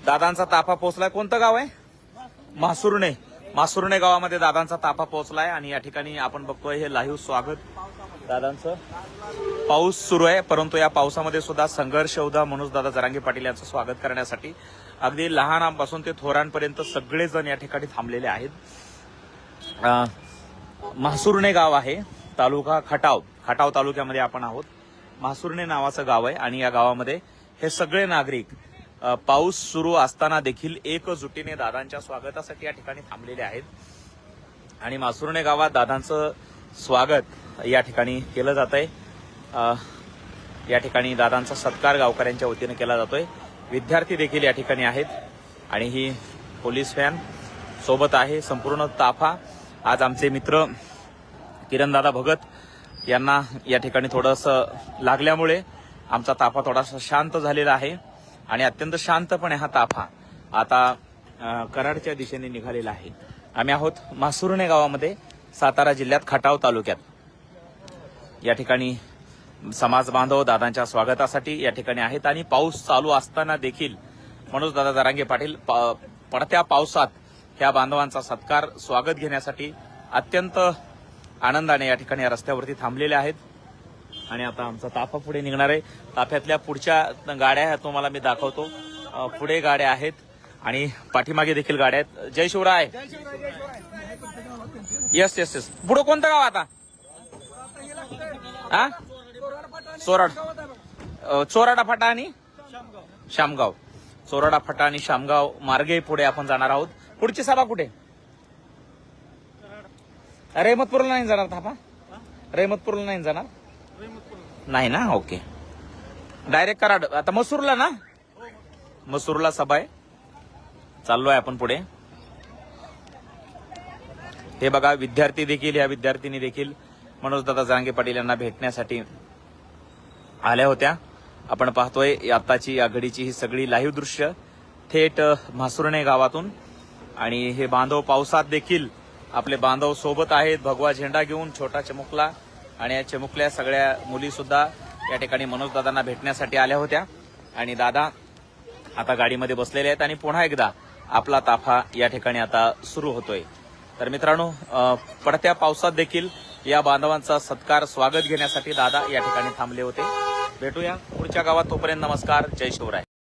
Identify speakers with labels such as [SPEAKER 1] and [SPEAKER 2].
[SPEAKER 1] दादांचा ताफा पोहोचलाय. कोणतं गाव आहे? म्हासुर्णे. म्हासुर्णे गावामध्ये दादांचा ताफा पोहोचलाय आणि या ठिकाणी आपण बघतोय हे लाईव्ह स्वागत दादांचं. पाऊस सुरू आहे, परंतु या पावसामध्ये सुद्धा संघर्ष योद्धा मनोजदादा जरांगे पाटील यांचं स्वागत करण्यासाठी अगदी लहानांपासून ते थोरांपर्यंत सगळेजण या ठिकाणी थांबलेले आहेत. म्हासुर्णे गाव आहे, तालुका खटाव तालुक्यामध्ये आपण आहोत. म्हासुर्णे नावाचं गाव आहे आणि या गावामध्ये हे सगळे नागरिक पाऊस सुरू असताना देखील एकजुटीने दादांच्या स्वागतासाठी या ठिकाणी थांबलेले आहेत. आणि म्हासुर्णे गावात दादांचं स्वागत या ठिकाणी केलं जात आहे. या ठिकाणी दादांचा सत्कार गावकऱ्यांच्या वतीने केला जातोय. विद्यार्थी देखील या ठिकाणी आहेत आणि ही पोलीस व्हॅन सोबत आहे. संपूर्ण ताफा. आज आमचे मित्र किरणदादा भगत यांना या ठिकाणी थोडंसं लागल्यामुळे आमचा ताफा थोडासा शांत झालेला आहे आणि अत्यंत शांतपणे हा ताफा आता कराडच्या दिशेने निघालेला आहे. आम्ही आहोत म्हासुर्णे गावामध्ये, सातारा जिल्ह्यात खटाव तालुक्यात. या ठिकाणी समाज बांधव दादांच्या स्वागतासाठी या ठिकाणी आहेत आणि पाऊस चालू असताना देखील मनोजदादा जरांगे पाटील पडत्या पावसात ह्या बांधवांचा सत्कार स्वागत घेण्यासाठी अत्यंत आनंदाने या ठिकाणी रस्त्यावरती थांबलेले आहेत. आणि आता आमचा ताफा पुढे निघणार आहे. ताफ्यातल्या पुढच्या गाड्या तुम्हाला मी दाखवतो. पुढे गाड्या आहेत आणि पाठीमागे देखील गाड्या आहेत. जय शिवराय. Yes yes yes. पुढे कोणतं गाव आता? हा, चोराडा फाटा आणि शामगाव. चोराडा फाटा आणि शामगाव मार्गे पुढे आपण जाणार आहोत. पुढची सभा कुठे? रेहमतपूरला नाही जाणार ताफा? रेहमतपूरला नाही जाणार? नाही ना, ओके. डायरेक्ट कराड. आता मसूरला ना? मसूरला सभा आहे. चाललोय आपण पुढे. हे बघा, विद्यार्थी देखील, या विद्यार्थिनी देखील मनोजदादा जरांगे पाटील यांना भेटण्यासाठी आल्या होत्या. आपण पाहतोय आताची या घडीची ही सगळी लाईव्ह दृश्य थेट म्हासुर्णे गावातून. आणि हे बांधव पावसात देखील आपले बांधव सोबत आहेत, भगवा झेंडा घेऊन, छोटा चिमुकला. आणि या चिमुकल्या सगळ्या मुली सुद्धा या ठिकाणी मनोजदादांना भेटण्यासाठी आल्या होत्या. आणि दादा आता गाडीमध्ये बसलेले आहेत आणि पुन्हा एकदा आपला ताफा या ठिकाणी आता सुरू होतोय. तर मित्रांनो, पडत्या पावसात देखील या बांधवांचा सत्कार स्वागत घेण्यासाठी दादा या ठिकाणी थांबले होते. भेटूया पुढच्या गावात. तोपर्यंत नमस्कार. जय शिवराय.